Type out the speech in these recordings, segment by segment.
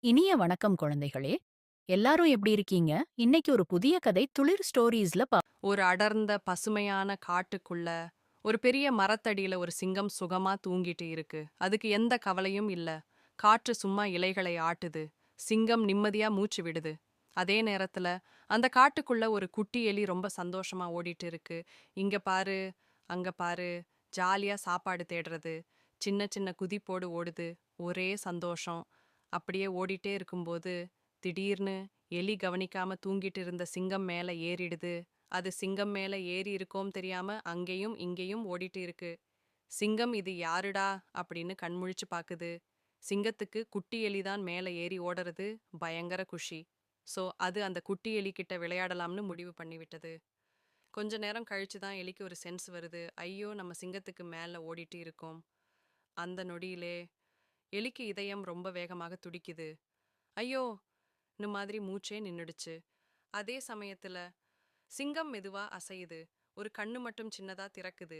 இனிய வணக்கம் குழந்தைகளே! எல்லாரும் எப்படி இருக்கீங்க? இன்னைக்கு ஒரு புதிய கதை துளிர் ஸ்டோரீஸ்ல ஒரு அடர்ந்த பசுமையான காட்டுக்குள்ள ஒரு பெரிய மரத்தடியில ஒரு சிங்கம் சுகமா தூங்கிட்டு இருக்கு. அதுக்கு எந்த கவலையும் இல்ல. காற்று சும்மா இலைகளை ஆட்டுது. சிங்கம் நிம்மதியா மூச்சு விடுது. அதே நேரத்துல அந்த காட்டுக்குள்ள ஒரு குட்டி எலி ரொம்ப சந்தோஷமா ஓடிட்டு இருக்கு. இங்க பாரு, அங்க பாரு, ஜாலியா சாப்பாடு தேடுறது. சின்ன சின்ன குதிப்போடு ஓடுது. ஒரே சந்தோஷம். அப்படியே ஓடிட்டே இருக்கும்போது திடீர்னு எலி கவனிக்காம தூங்கிட்டு இருந்த சிங்கம் மேல ஏறிடுது. அது சிங்கம் மேல ஏறி இருக்கோம் தெரியாம அங்கேயும் இங்கேயும் ஓடிட்டு இருக்கு. சிங்கம் இது யாருடா அப்படின்னு கண்முழிச்சு பாக்குது. சிங்கத்துக்கு குட்டி எலிதான் மேல ஏறி ஓடுறது பயங்கர குஷி. சோ அது அந்த குட்டி எலி கிட்ட விளையாடலாம்னு முடிவு பண்ணி விட்டது. கொஞ்ச நேரம் கழிச்சு தான் எலிக்கு ஒரு சென்ஸ் வருது. ஐயோ, நம்ம சிங்கத்துக்கு மேல ஓடிட்டு இருக்கோம். அந்த நொடியிலே எலிக்கு இதயம் ரொம்ப வேகமாக துடிக்குது. ஐயோ, இந்த மாதிரி மூச்சே நின்னுடுச்சு. அதே சமயத்துல சிங்கம் மெதுவா அசையுது. ஒரு கண்ணு மட்டும் சின்னதா திறக்குது.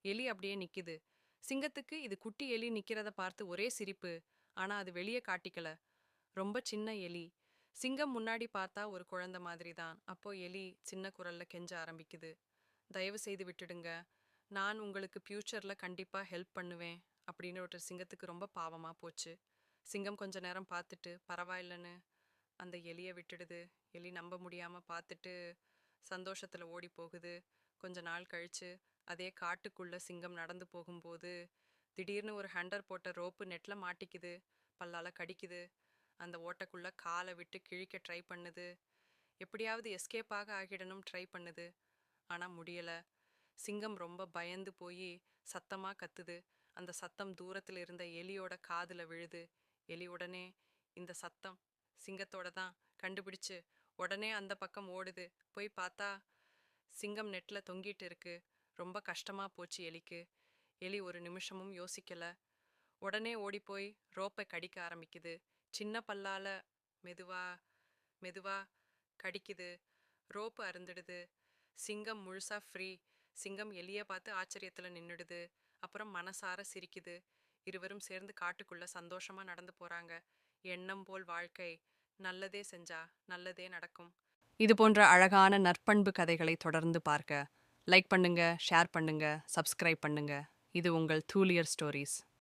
எலி அப்படியே நிக்குது. சிங்கத்துக்கு இது குட்டி எலி நிக்கிறத பார்த்து ஒரே சிரிப்பு. ஆனா அது வெளியே காட்டிக்கல. ரொம்ப சின்ன எலி. சிங்கம் முன்னாடி பார்த்தா ஒரு குழந்தை மாதிரி தான். அப்போ எலி சின்ன குரல்ல கெஞ்ச ஆரம்பிக்குது. தயவு செய்து விட்டுடுங்க. நான் உங்களுக்கு ஃபியூச்சர்ல கண்டிப்பா ஹெல்ப் பண்ணுவேன். அப்படின்னு ஒரு சிங்கத்துக்கு ரொம்ப பாவமா போச்சு. சிங்கம் கொஞ்ச நேரம் பார்த்துட்டு பரவாயில்லன்னு அந்த எலிய விட்டுடுது. எலி நம்ப முடியாம பார்த்துட்டு சந்தோஷத்துல ஓடி போகுது. கொஞ்ச நாள் கழிச்சு அதே காட்டுக்குள்ள சிங்கம் நடந்து போகும்போது திடீர்னு ஒரு ஹண்டர் போட்ட ரோப்பு நெட்ல மாட்டிக்குது. பல்லால கடிக்குது. அந்த ஓட்டைக்குள்ள காலை விட்டு கிழிக்க ட்ரை பண்ணுது. எப்படியாவது எஸ்கேப் ஆகிடணும் ட்ரை பண்ணுது. ஆனா முடியல. சிங்கம் ரொம்ப பயந்து போய் சத்தமா கத்துது. அந்த சத்தம் தூரத்துல இருந்த எலியோட காதுல விழுது. எலி உடனே இந்த சத்தம் சிங்கத்தோட தான் கண்டுபிடிச்சு உடனே அந்த பக்கம் ஓடுது. போய் பார்த்தா சிங்கம் நெட்ல தொங்கிட்டு இருக்கு. ரொம்ப கஷ்டமா போச்சு எலிக்கு. எலி ஒரு நிமிஷமும் யோசிக்கல. உடனே ஓடி போய் ரோப்பை கடிக்க ஆரம்பிக்குது. சின்ன பல்லால மெதுவா மெதுவா கடிக்குது. ரோப்பு அருந்துடுது. சிங்கம் முழுசா ஃப்ரீ. சிங்கம் எலிய பார்த்து ஆச்சரியத்துல நின்னுடுது. அப்புறம் மனசார சிரிக்குது. இருவரும் சேர்ந்து காட்டுக்குள்ள சந்தோஷமா நடந்து போறாங்க. எண்ணம் போல் வாழ்க்கை. நல்லதே செஞ்சா நல்லதே நடக்கும். இது போன்ற அழகான நற்பண்பு கதைகளை தொடர்ந்து பார்க்க லைக் பண்ணுங்க, ஷேர் பண்ணுங்க, சப்ஸ்கிரைப் பண்ணுங்க. இது உங்கள் தூலியர் ஸ்டோரீஸ்.